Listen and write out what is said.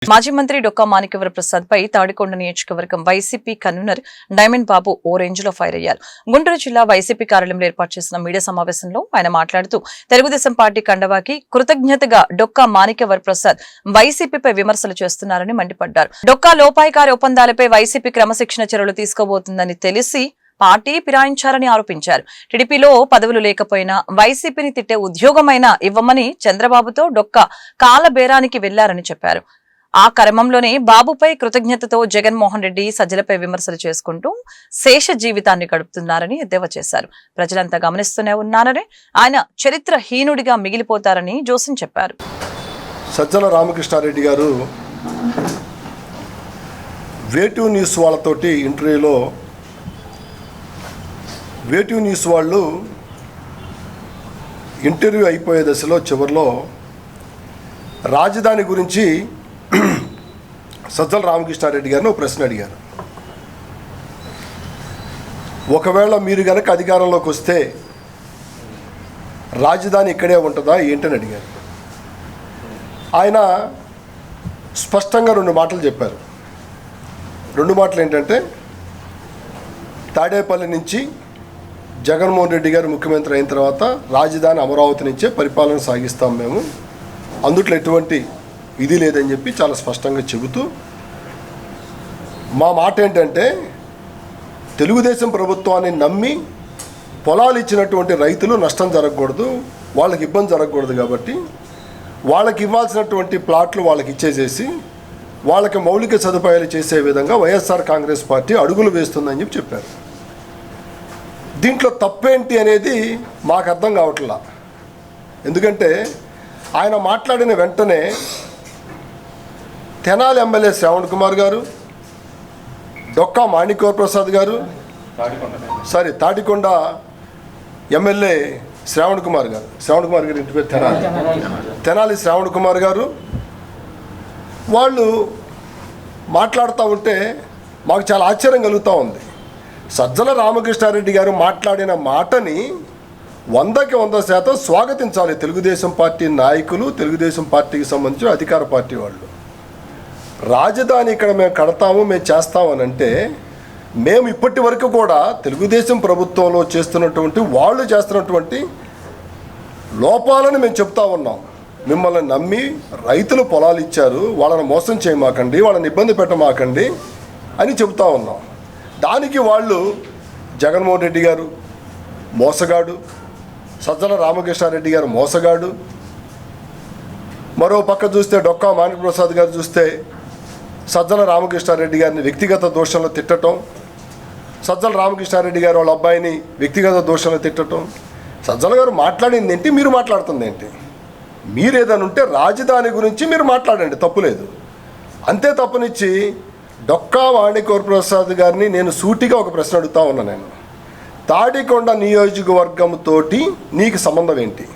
మాజీ మంత్రి డొక్కా మాణిక్యవరప్రసాద్ పై తాడికొండ నియోజకవర్గం వైసీపీ కన్వీనర్ డైమండ్ బాబు ఓ రేంజ్ లో ఫైర్ అయ్యారు. గుంటూరు జిల్లా వైసీపీ కార్యాలయంలో ఏర్పాటు చేసిన మీడియా సమావేశంలో ఆయన మాట్లాడుతూ తెలుగుదేశం పార్టీ కండవాకి కృతజ్ఞతగా డొక్కా మాణిక్యవరప్రసాద్ వైసీపీపై విమర్శలు చేస్తున్నారని మండిపడ్డారు. డొక్కా లోపాయికారి ఒప్పందాలపై వైసీపీ క్రమశిక్షణ చర్యలు తీసుకోబోతుందని తెలిసి పార్టీ ఫిరాయించారని ఆరోపించారు. టీడీపీలో పదవులు లేకపోయినా వైసీపీని తిట్టే ఉద్యోగమైనా ఇవ్వమని చంద్రబాబుతో డొక్కా కాలబేరానికి వెళ్లారని చెప్పారు. ఆ క్రమంలోనే బాబుపై కృతజ్ఞతతో జగన్మోహన్ రెడ్డి సజ్జలపై విమర్శలు చేసుకుంటూ శేష జీవితాన్ని గడుపుతున్నారని ఎద్దేవా చేశారు. ప్రజలంతా గమనిస్తూనే ఉన్నారని, ఆయన చరిత్రహీనుడిగా మిగిలిపోతారని జోసన్ చెప్పారు. సజ్జల రామకృష్ణారెడ్డి గారు వేటూ న్యూస్ వాళ్ళతోటి ఇంటర్వ్యూలో వేటూ న్యూస్ వాళ్ళు ఇంటర్వ్యూ అయిపోయే దశలో చివరిలో రాజధాని గురించి సజ్జల రామకృష్ణారెడ్డి గారిని ఒక ప్రశ్న అడిగారు. ఒకవేళ మీరు కనుక అధికారంలోకి వస్తే రాజధాని ఇక్కడే ఉంటుందా ఏంటని అడిగారు. ఆయన స్పష్టంగా రెండు మాటలు చెప్పారు. రెండు మాటలు ఏంటంటే, తాడేపల్లి నుంచి జగన్మోహన్ రెడ్డి గారు ముఖ్యమంత్రి అయిన తర్వాత రాజధాని అమరావతి నుంచే పరిపాలన సాగిస్తాం మేము, అందుట్లో ఎటువంటి ఇది లేదని చెప్పి చాలా స్పష్టంగా చెబుతూ, మా మాట ఏంటంటే తెలుగుదేశం ప్రభుత్వాన్ని నమ్మి పొలాలు ఇచ్చినటువంటి రైతులు నష్టం జరగకూడదు, వాళ్ళకి ఇబ్బంది జరగకూడదు, కాబట్టి వాళ్ళకి ఇవ్వాల్సినటువంటి ప్లాట్లు వాళ్ళకి ఇచ్చేసేసి వాళ్ళకి మౌలిక సదుపాయాలు చేసే విధంగా వైఎస్ఆర్ కాంగ్రెస్ పార్టీ అడుగులు వేస్తుందని చెప్పి చెప్పారు. దీంట్లో తప్పేంటి అనేది మాకు అర్థం కావట్లా. ఎందుకంటే ఆయన మాట్లాడిన వెంటనే తెనాలి ఎమ్మెల్యే శ్రావణ్ కుమార్ గారు, డొక్కా మాణిక్యవరప్రసాద్ గారు, తాడికొండ ఎమ్మెల్యే శ్రావణ్ కుమార్ గారు ఇంటి పేరు తెనాలి శ్రావణ్ కుమార్ గారు వాళ్ళు మాట్లాడుతూ ఉంటే మాకు చాలా ఆశ్చర్యం కలుగుతూ ఉంది. సజ్జల రామకృష్ణారెడ్డి గారు మాట్లాడిన మాటని 100కి 100% స్వాగతించాలి తెలుగుదేశం పార్టీ నాయకులు, తెలుగుదేశం పార్టీకి సంబంధించిన అధికార పార్టీ వాళ్ళు. రాజధాని ఇక్కడ మేము కడతాము, మేము చేస్తామని అంటే, మేము ఇప్పటి వరకు కూడా తెలుగుదేశం ప్రభుత్వంలో చేస్తున్నటువంటి వాళ్ళు చేస్తున్నటువంటి లోపాలను మేము చెప్తా ఉన్నాం. మిమ్మల్ని నమ్మి రైతులు పొలాలు ఇచ్చారు, వాళ్ళని మోసం చేయమాకండి, వాళ్ళని ఇబ్బంది పెట్టమాకండి అని చెప్తా ఉన్నాం. దానికి వాళ్ళు జగన్మోహన్ రెడ్డి గారు మోసగాడు, సజ్జల రామకృష్ణారెడ్డి గారు మోసగాడు, మరో పక్క చూస్తే డొక్కా మాణిక్యవరప్రసాద్ గారు చూస్తే సజ్జల రామకృష్ణారెడ్డి గారిని వ్యక్తిగత దోషంలో తిట్టడం, సజ్జల రామకృష్ణారెడ్డి గారు వాళ్ళ అబ్బాయిని వ్యక్తిగత దోషంలో తిట్టడం. సజ్జల గారు మాట్లాడింది ఏంటి, మీరు మాట్లాడుతుంది ఏంటి? మీరు ఏదైనా ఉంటే రాజధాని గురించి మీరు మాట్లాడండి, తప్పులేదు. అంతే తప్పనిచ్చి డొక్కా మాణిక్యవరప్రసాద్ గారిని నేను సూటిగా ఒక ప్రశ్న అడుగుతా ఉన్నా. నేను తాడికొండ నియోజకవర్గంతో నీకు సంబంధం ఏంటి?